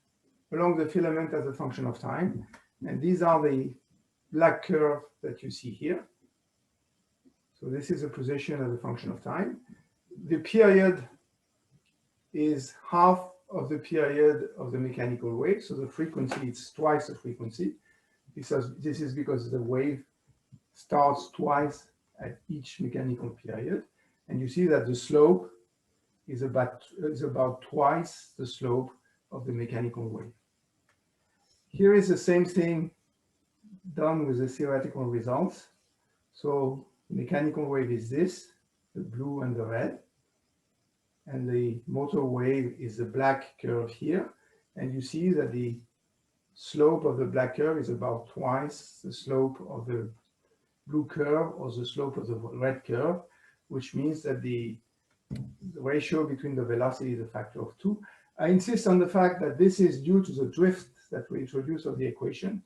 along the filament as a function of time. And these are the black curve that you see here. So this is a position as a function of time. The period is half of the period of the mechanical wave. So the frequency is twice the frequency. This is because the wave starts twice at each mechanical period. And you see that the slope is about twice the slope of the mechanical wave. Here is the same thing done with the theoretical results. So the mechanical wave is this, the blue and the red. And the motor wave is the black curve here. And you see that the slope of the black curve is about twice the slope of the blue curve or the slope of the red curve, which means that the ratio between the velocity is a factor of 2. I insist on the fact that this is due to the drift that we introduced of the equation,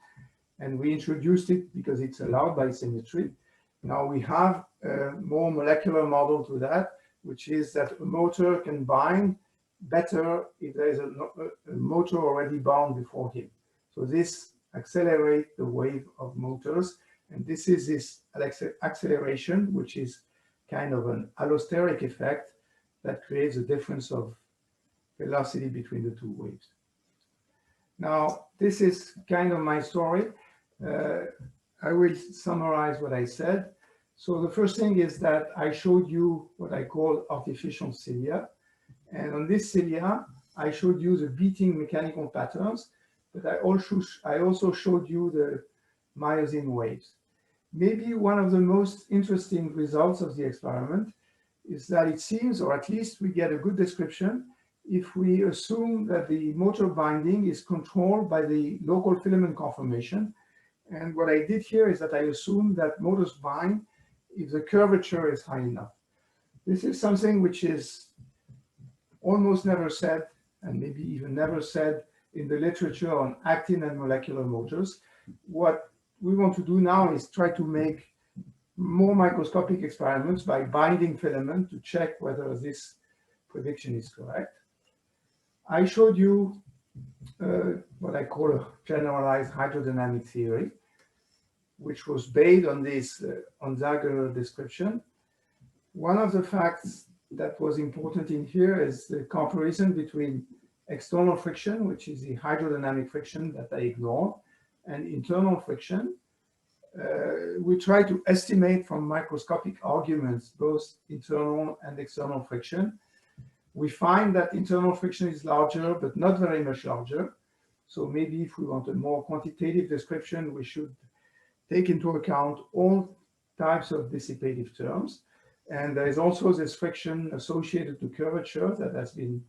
and we introduced it because it's allowed by symmetry. Now we have a more molecular model to that, which is that a motor can bind better if there is a motor already bound before him. So this accelerates the wave of motors, and this is this acceleration, which is kind of an allosteric effect that creates a difference of velocity between the two waves. Now, this is kind of my story. I will summarize what I said. So the first thing is that I showed you what I call artificial cilia. And on this cilia, I showed you the beating mechanical patterns, but I also showed you the myosin waves. Maybe one of the most interesting results of the experiment is that it seems, or at least we get a good description, if we assume that the motor binding is controlled by the local filament conformation. And what I did here is that I assume that motors bind if the curvature is high enough. This is something which is almost never said, and maybe even never said in the literature on actin and molecular motors. What we want to do now is try to make more microscopic experiments by binding filament to check whether this prediction is correct. I showed you what I call a generalized hydrodynamic theory, which was based on this Onzager description. One of the facts that was important in here is the comparison between external friction, which is the hydrodynamic friction that I ignored, and internal friction. We try to estimate from microscopic arguments both internal and external friction. We find that internal friction is larger, but not very much larger. So maybe if we want a more quantitative description, we should take into account all types of dissipative terms. And there is also this friction associated to curvature that has been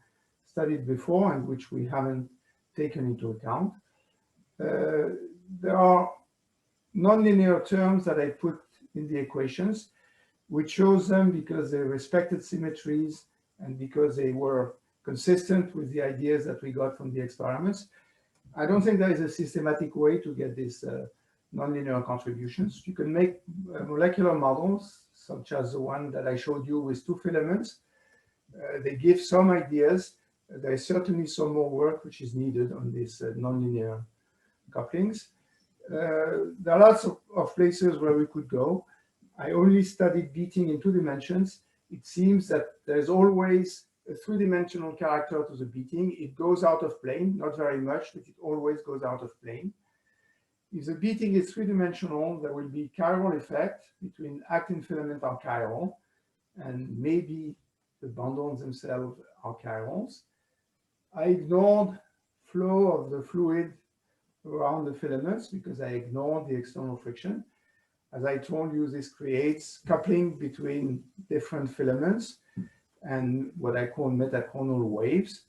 studied before and which we haven't taken into account. There are nonlinear terms that I put in the equations. We chose them because they respected symmetries and because they were consistent with the ideas that we got from the experiments. I don't think there is a systematic way to get these nonlinear contributions. You can make molecular models, such as the one that I showed you with two filaments. They give some ideas. There is certainly some more work which is needed on these nonlinear couplings. There are lots of places where we could go. I only studied beating in 2 dimensions. It seems that there's always a 3-dimensional character to the beating. It goes out of plane, not very much, but it always goes out of plane. If the beating is 3-dimensional, there will be chiral effect between actin filament are chiral, and maybe the bundles themselves are chirals. I ignored flow of the fluid around the filaments because I ignored the external friction. As I told you, this creates coupling between different filaments and what I call metachronal waves.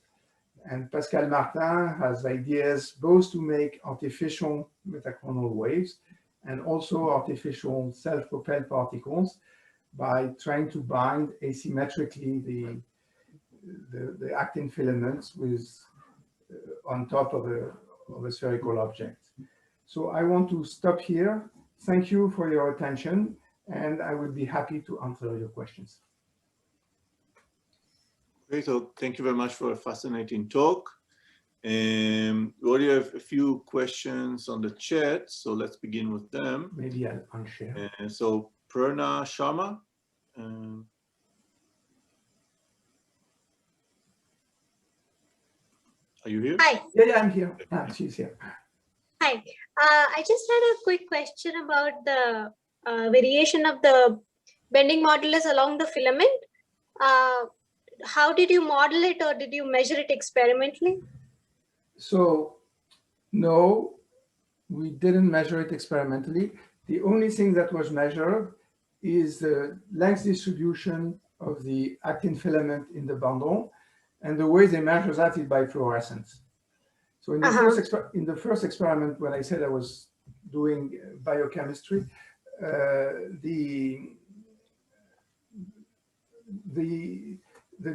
And Pascal Martin has ideas both to make artificial metachronal waves and also artificial self-propelled particles by trying to bind asymmetrically the actin filaments with on top of a spherical object. So I want to stop here. Thank you for your attention, and I will be happy to answer your questions. Okay, so thank you very much for a fascinating talk. We already have a few questions on the chat, so let's begin with them. Maybe I'll unshare. So Prerna Sharma. Are you here? Hi. Yeah, I'm here. She's here. Hi. I just had a quick question about the variation of the bending modulus along the filament. How did you model it, or did you measure it experimentally? So, no, we didn't measure it experimentally. The only thing that was measured is the length distribution of the actin filament in the bundle, and the way they measure that is by fluorescence. So in the first experiment, when I said I was doing biochemistry, the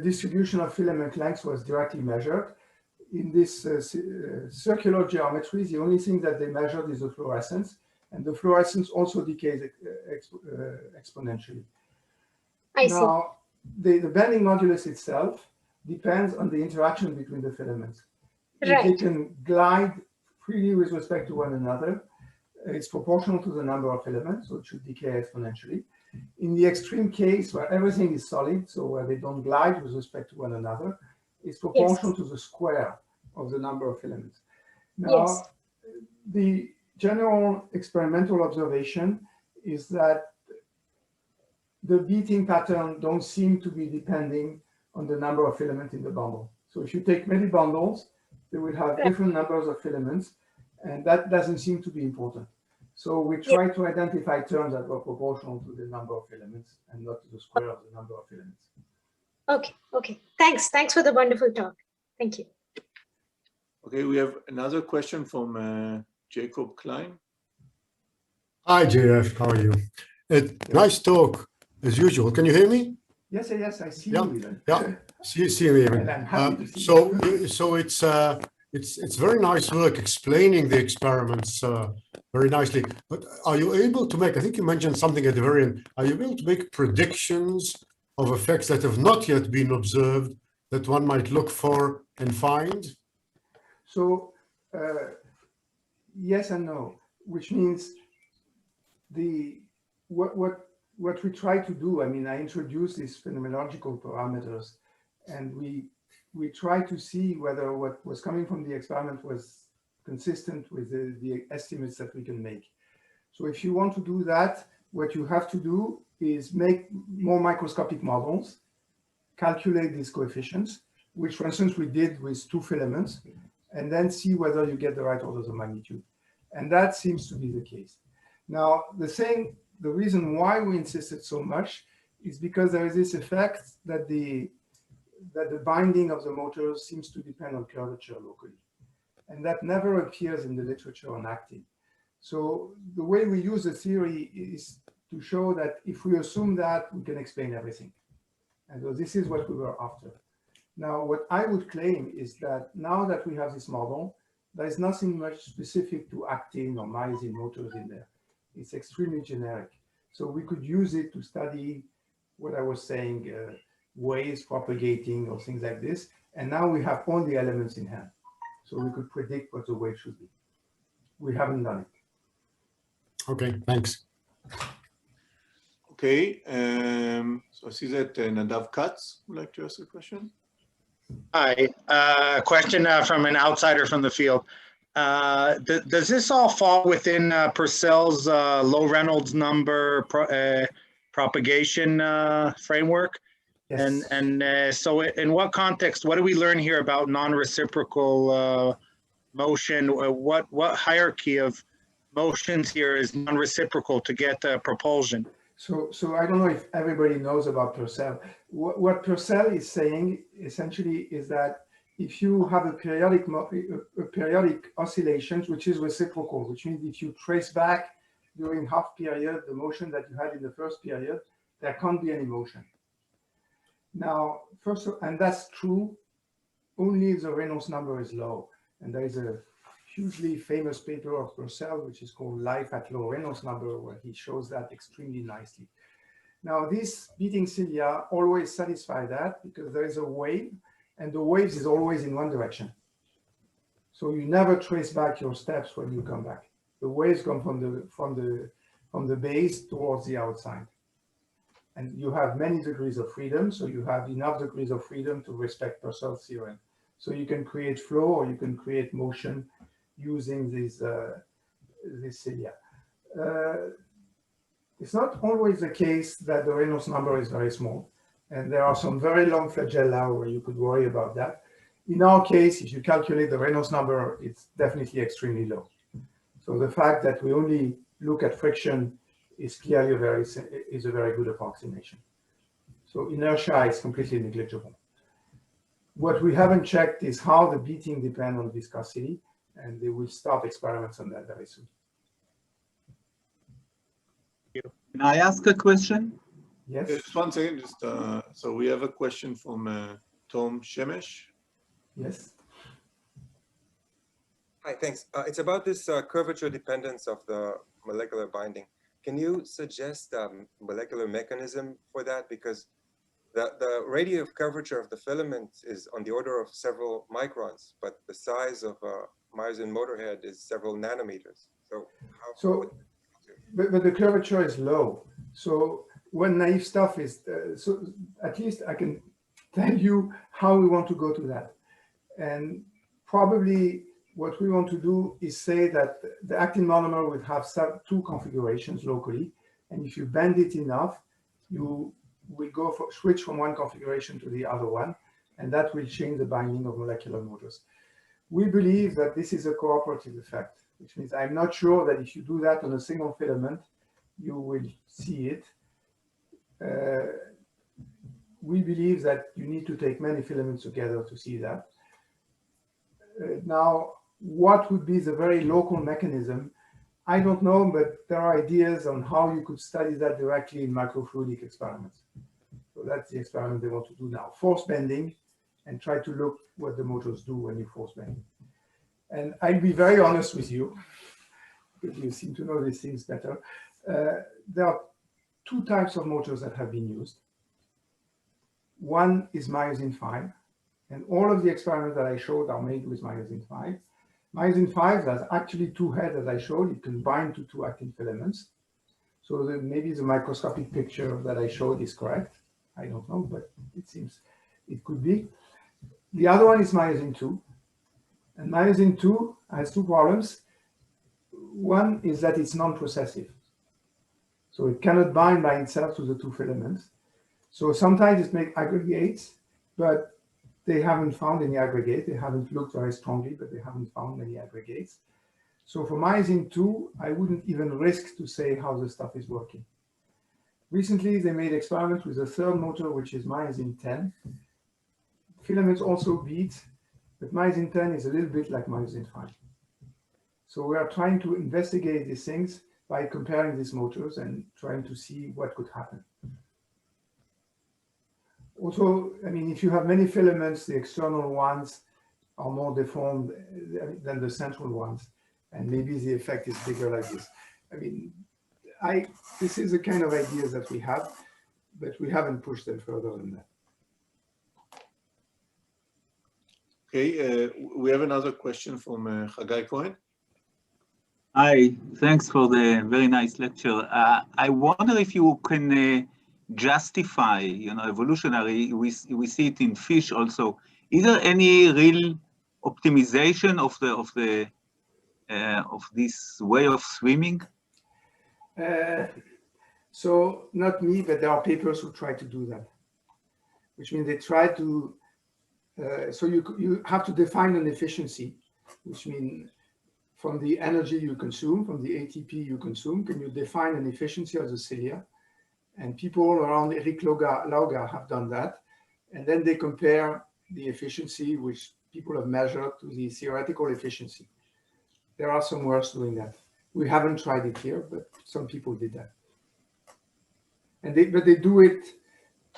distribution of filament lengths was directly measured. In this circular geometry, the only thing that they measured is the fluorescence, and the fluorescence also decays exponentially. I see. Now, the bending modulus itself depends on the interaction between the filaments. If they can glide freely with respect to one another, it's proportional to the number of filaments, so it should decay exponentially. In the extreme case where everything is solid, so where they don't glide with respect to one another, it's proportional to the square of the number of filaments. Now, the general experimental observation is that the beating pattern don't seem to be depending on the number of filaments in the bundle. So if you take many bundles, they will have different numbers of filaments, and that doesn't seem to be important. So we try to identify terms that were proportional to the number of filaments and not to the square of the number of filaments. Okay, okay. Thanks for the wonderful talk. Thank you. Okay, we have another question from Jacob Klein. Hi, JF, how are you? Nice talk, as usual. Can you hear me? Yes, I see you even. Yeah, see me even. And I'm happy to see you. So it's very nice work explaining the experiments very nicely. But are you able to make, I think you mentioned something at the very end, are you able to make predictions of effects that have not yet been observed that one might look for and find? So yes and no, which means what we try to do, I mean, I introduced these phenomenological parameters, and we try to see whether what was coming from the experiment was consistent with the estimates that we can make. So if you want to do that, what you have to do is make more microscopic models, calculate these coefficients, which for instance we did with 2 filaments, and then see whether you get the right orders of magnitude. And that seems to be the case. Now, the reason why we insisted so much is because there is this effect that the binding of the motors seems to depend on curvature locally. And that never appears in the literature on actin. So the way we use the theory is to show that if we assume that, we can explain everything. And so this is what we were after. Now, what I would claim is that now that we have this model, there is nothing much specific to actin or myosin motors in there. It's extremely generic. So we could use it to study what I was saying, waves propagating or things like this. And now we have all the elements in hand. So we could predict what the wave should be. We haven't done it. Okay, thanks. Okay, so I see that Nadav Katz would like to ask a question. Hi, question from an outsider from the field. Does this all fall within Purcell's low Reynolds number propagation framework? Yes. And so in what context, what do we learn here about non-reciprocal motion? What hierarchy of motions here is non-reciprocal to get propulsion? So I don't know if everybody knows about Purcell. What Purcell is saying essentially is that if you have a periodic oscillations, which is reciprocal, which means if you trace back during half period the motion that you had in the first period, there can't be any motion. Now, and that's true only if the Reynolds number is low. And there is a hugely famous paper of Purcell, which is called Life at Low Reynolds Number, where he shows that extremely nicely. Now, these beating cilia always satisfy that because there is a wave, and the waves is always in one direction. So you never trace back your steps when you come back. The waves come from the base towards the outside. And you have many degrees of freedom, so you have enough degrees of freedom to respect Purcell's theorem. So you can create flow or you can create motion using these cilia. It's not always the case that the Reynolds number is very small. And there are some very long flagella where you could worry about that. In our case, if you calculate the Reynolds number, it's definitely extremely low. So the fact that we only look at friction is clearly a very good approximation. So inertia is completely negligible. What we haven't checked is how the beating depends on viscosity, and they will start experiments on that very soon. Can I ask a question? Yes. Just one second. So we have a question from Tom Shemesh. Yes. Hi, thanks. It's about this curvature dependence of the molecular binding. Can you suggest molecular mechanism for that? Because the radius of curvature of the filament is on the order of several microns, but the size of a myosin motorhead is several nanometers. So but the curvature is low. So when naive stuff is, so at least I can tell you how we want to go to that. And probably what we want to do is say that the actin monomer would have two configurations locally. And if you bend it enough, you will switch from one configuration to the other one, and that will change the binding of molecular motors. We believe that this is a cooperative effect, which means I'm not sure that if you do that on a single filament, you will see it. We believe that you need to take many filaments together to see that. Now, what would be the very local mechanism? I don't know, but there are ideas on how you could study that directly in microfluidic experiments. So that's the experiment they want to do now. Force bending, and try to look what the motors do when you force bend. And I'll be very honest with you, because you seem to know these things better. There are two types of motors that have been used. One is myosin 5, and all of the experiments that I showed are made with myosin 5. Myosin 5 has actually two heads, as I showed. It can bind to two actin filaments. So maybe the microscopic picture that I showed is correct. I don't know, but it seems it could be. The other one is myosin 2. And myosin 2 has two problems. One is that it's non-processive. So it cannot bind by itself to the two filaments. So sometimes it makes aggregates, but they haven't found any aggregate. They haven't looked very strongly, but they haven't found many aggregates. So for myosin 2, I wouldn't even risk to say how the stuff is working. Recently, they made experiments with a third motor, which is myosin 10. Filaments also beat, but myosin 10 is a little bit like myosin 5. So we are trying to investigate these things by comparing these motors and trying to see what could happen. Also, I mean, if you have many filaments, the external ones are more deformed than the central ones. And maybe the effect is bigger like this. I mean, this is the kind of ideas that we have, but we haven't pushed them further than that. Okay, we have another question from Chagai Cohen. Hi, thanks for the very nice lecture. I wonder if you can justify, evolutionary, we see it in fish also. Is there any real optimization of this way of swimming? So not me, but there are papers who try to do that, which means they try to, so you have to define an efficiency, which means from the energy you consume, from the ATP you consume, can you define an efficiency of the cilia? And people around Eric Lauga have done that. And then they compare the efficiency which people have measured to the theoretical efficiency. There are some works doing that. We haven't tried it here, but some people did that. And but they do it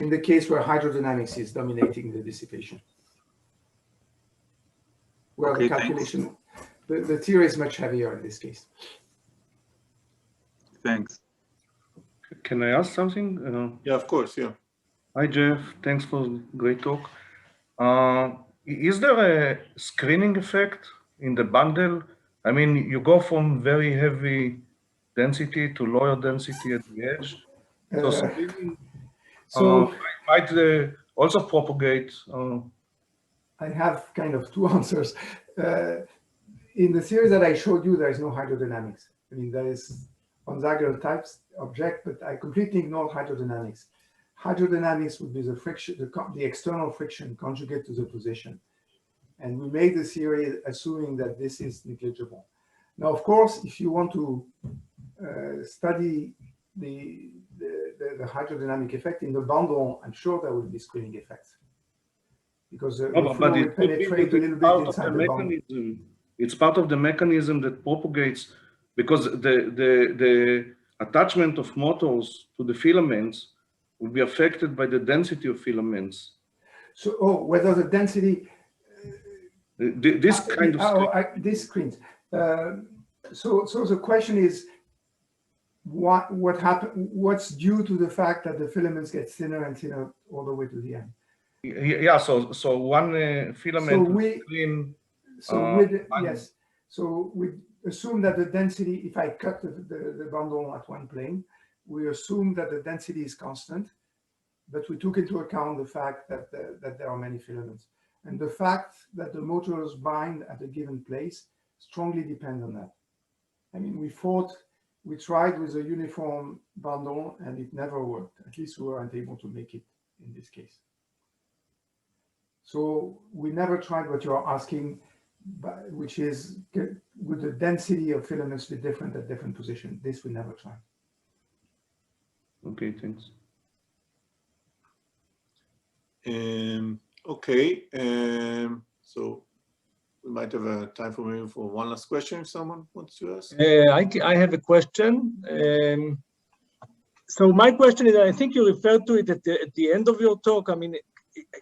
in the case where hydrodynamics is dominating the dissipation. Where the calculation, the theory is much heavier in this case. Thanks. Can I ask something? Yeah, of course, yeah. Hi, Jeff. Thanks for the great talk. Is there a screening effect in the bundle? I mean, you go from very heavy density to lower density at the edge. So screening might also propagate. I have kind of two answers. In the series that I showed you, there is no hydrodynamics. I mean, there is Von-Zager types object, but I completely ignored hydrodynamics. Hydrodynamics would be the friction, the external friction conjugate to the position. And we made the theory assuming that this is negligible. Now, of course, if you want to study the hydrodynamic effect in the bundle, I'm sure there will be screening effects. because the No, but flow will it could be penetrate that a little it's bit part of inside the the bond. mechanism. It's part of the mechanism that propagates, because the attachment of motors to the filaments will be affected by the density of filaments. So, whether the density, This kind of these screens. So the question is, what happened? What's due to the fact that the filaments get thinner and thinner all the way to the end? Yeah. So one filament screen. Yes. So we assume that the density, if I cut the bundle at one plane, we assume that the density is constant, but we took into account the fact that there are many filaments. And the fact that the motors bind at a given place strongly depend on that. I mean, we tried with a uniform bundle and it never worked. At least we weren't able to make it in this case. So we never tried what you're asking, which is, would the density of filaments be different at different positions? This we never tried. Okay, thanks. Okay, so we might have a time for maybe for one last question if someone wants to ask. I have a question. So my question is, I think you referred to it at the end of your talk. I mean,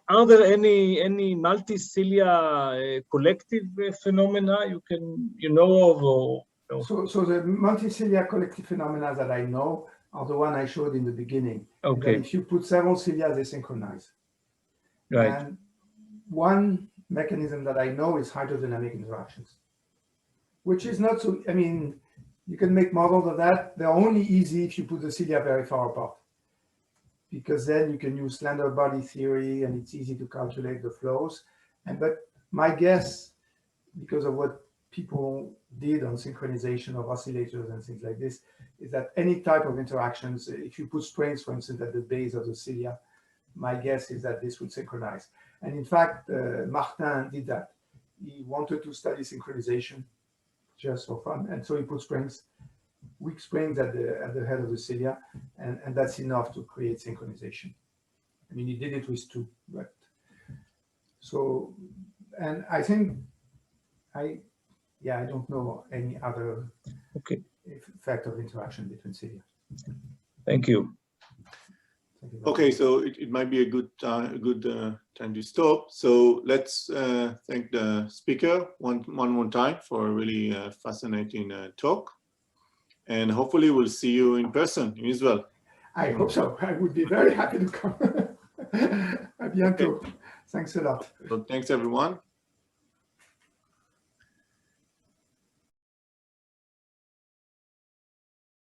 are there any multi-cilia collective phenomena you know of? Or, no? So the multi-cilia collective phenomena that I know are the one I showed in the beginning. Okay. That if you put several cilia, they synchronize. Right. And one mechanism that I know is hydrodynamic interactions, which is not so, I mean, you can make models of that. They're only easy if you put the cilia very far apart, because then you can use slender body theory and it's easy to calculate the flows. But my guess, because of what people did on synchronization of oscillators and things like this, is that any type of interactions, if you put springs, for instance, at the base of the cilia, my guess is that this would synchronize. And in fact, Martin did that. He wanted to study synchronization just for fun. And so he put springs, weak springs at the head of the cilia, and that's enough to create synchronization. I mean, he did it with two, but so, and I think I don't know any other effect of interaction between cilia. Thank you. Okay, so it might be a good time to stop. So let's thank the speaker one more time for a really fascinating talk. And hopefully we'll see you in person in Israel. I hope so. I would be very happy to come. À bientôt. Okay. Thanks a lot. So thanks everyone.